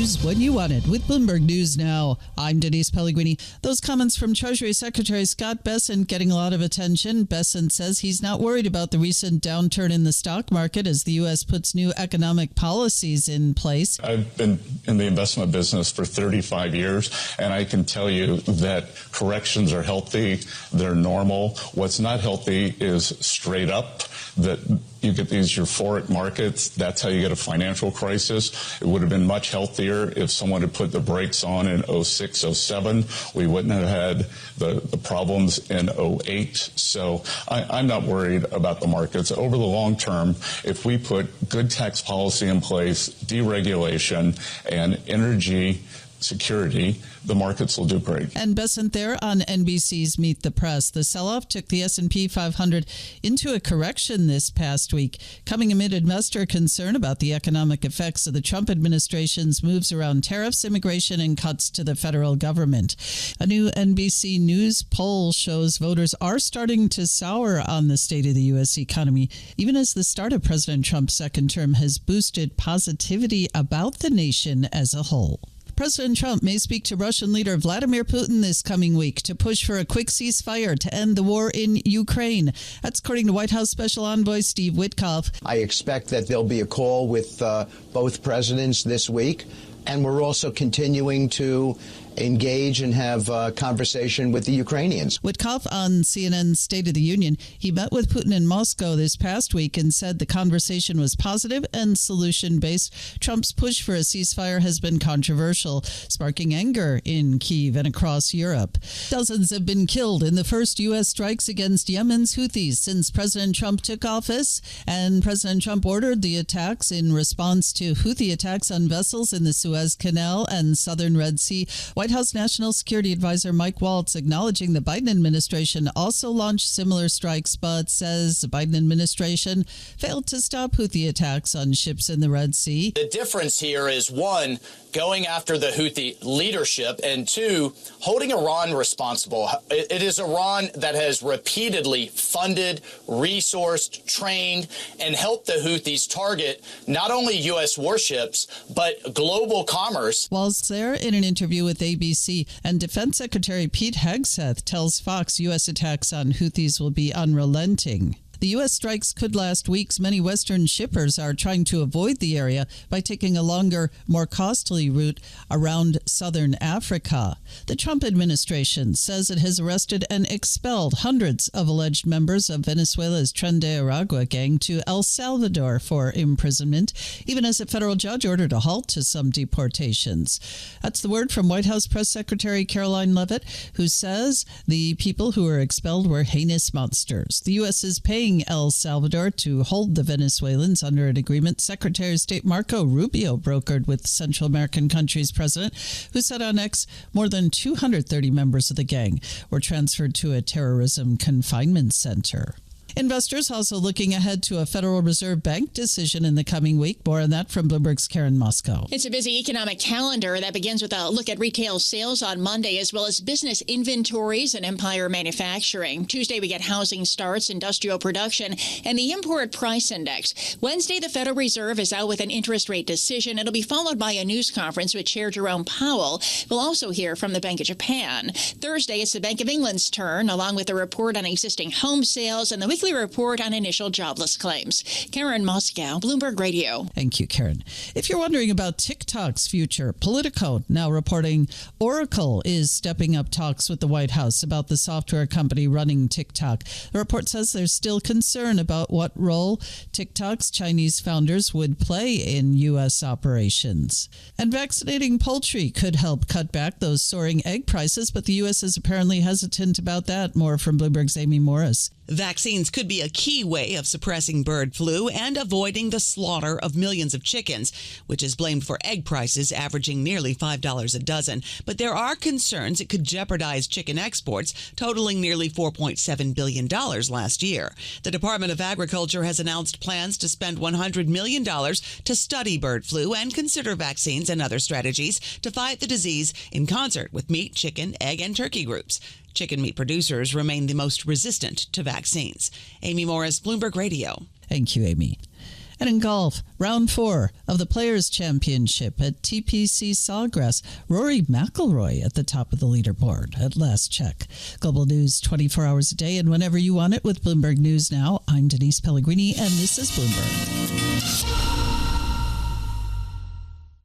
news when you want it with Bloomberg News Now. I'm Denise Pellegrini. Those comments from Treasury Secretary Scott Bessent getting a lot of attention. Bessent says he's not worried about the recent downturn in the stock market as the U.S. puts new economic policies in place. I've been in the investment business for 35 years, and I can tell you that corrections are healthy. They're normal. What's not healthy is straight up that you get these euphoric markets. That's how you get a financial crisis. It would have been much healthier if someone had put the brakes on in 06, 07. We wouldn't have had the problems in 08. So I'm not worried about the markets. Over the long term, if we put good tax policy in place, deregulation, and energy security, the markets will do great. And Bessent there on NBC's Meet the Press. The sell-off took the S&P 500 into a correction this past week, coming amid investor concern about the economic effects of the Trump administration's moves around tariffs, immigration, and cuts to the federal government. A new NBC News poll shows voters are starting to sour on the state of the U.S. economy, even as the start of President Trump's second term has boosted positivity about the nation as a whole. President Trump may speak to Russian leader Vladimir Putin this coming week to push for a quick ceasefire to end the war in Ukraine. That's according to White House Special Envoy Steve Witkoff. I expect that there'll be a call with both presidents this week, and we're also continuing to engage and have a conversation with the Ukrainians. Witkoff on CNN's State of the Union. He met with Putin in Moscow this past week and said the conversation was positive and solution-based. Trump's push for a ceasefire has been controversial, sparking anger in Kyiv and across Europe. Dozens have been killed in the first U.S. strikes against Yemen's Houthis since President Trump took office, and President Trump ordered the attacks in response to Houthi attacks on vessels in the Suez Canal and southern Red Sea. White House National Security Advisor Mike Waltz acknowledging the Biden administration also launched similar strikes, but says the Biden administration failed to stop Houthi attacks on ships in the Red Sea. The difference here is, one, going after the Houthi leadership, and two, holding Iran responsible. It is Iran that has repeatedly funded, resourced, trained, and helped the Houthis target not only U.S. warships, but global commerce. Waltz there in an interview with ABC, and Defense Secretary Pete Hegseth tells Fox U.S. attacks on Houthis will be unrelenting. The U.S. strikes could last weeks. Many Western shippers are trying to avoid the area by taking a longer, more costly route around southern Africa. The Trump administration says it has arrested and expelled hundreds of alleged members of Venezuela's Tren de Aragua gang to El Salvador for imprisonment, even as a federal judge ordered a halt to some deportations. That's the word from White House Press Secretary Caroline Leavitt, who says the people who were expelled were heinous monsters. The U.S. is paying El Salvador to hold the Venezuelans under an agreement Secretary of State Marco Rubio brokered with the Central American country's president, who said on X more than 230 members of the gang were transferred to a terrorism confinement center. Investors also looking ahead to a Federal Reserve Bank decision in the coming week. More on that from Bloomberg's Karen Moskow. It's a busy economic calendar that begins with a look at retail sales on Monday, as well as business inventories and Empire Manufacturing. Tuesday, we get housing starts, industrial production, and the import price index. Wednesday, the Federal Reserve is out with an interest rate decision. It'll be followed by a news conference with Chair Jerome Powell. We'll also hear from the Bank of Japan. Thursday, it's the Bank of England's turn, along with a report on existing home sales and the weekly report on initial jobless claims. Karen Moskow, Bloomberg Radio. Thank you, Karen. If you're wondering about TikTok's future, Politico now reporting Oracle is stepping up talks with the White House about the software company running TikTok. The report says there's still concern about what role TikTok's Chinese founders would play in U.S. operations. And vaccinating poultry could help cut back those soaring egg prices, but the U.S. is apparently hesitant about that. More from Bloomberg's Amy Morris. Vaccines could be a key way of suppressing bird flu and avoiding the slaughter of millions of chickens, which is blamed for egg prices averaging nearly $5 a dozen. But there are concerns it could jeopardize chicken exports, totaling nearly $4.7 billion last year. The Department of Agriculture has announced plans to spend $100 million to study bird flu and consider vaccines and other strategies to fight the disease in concert with meat, chicken, egg, and turkey groups. Chicken meat producers remain the most resistant to vaccines. Amy Morris, Bloomberg Radio. Thank you, Amy. And in golf, round 4 of the Players' Championship at TPC Sawgrass, Rory McIlroy at the top of the leaderboard at last check. Global news 24 hours a day and whenever you want it with Bloomberg News Now. I'm Denise Pellegrini, and this is Bloomberg.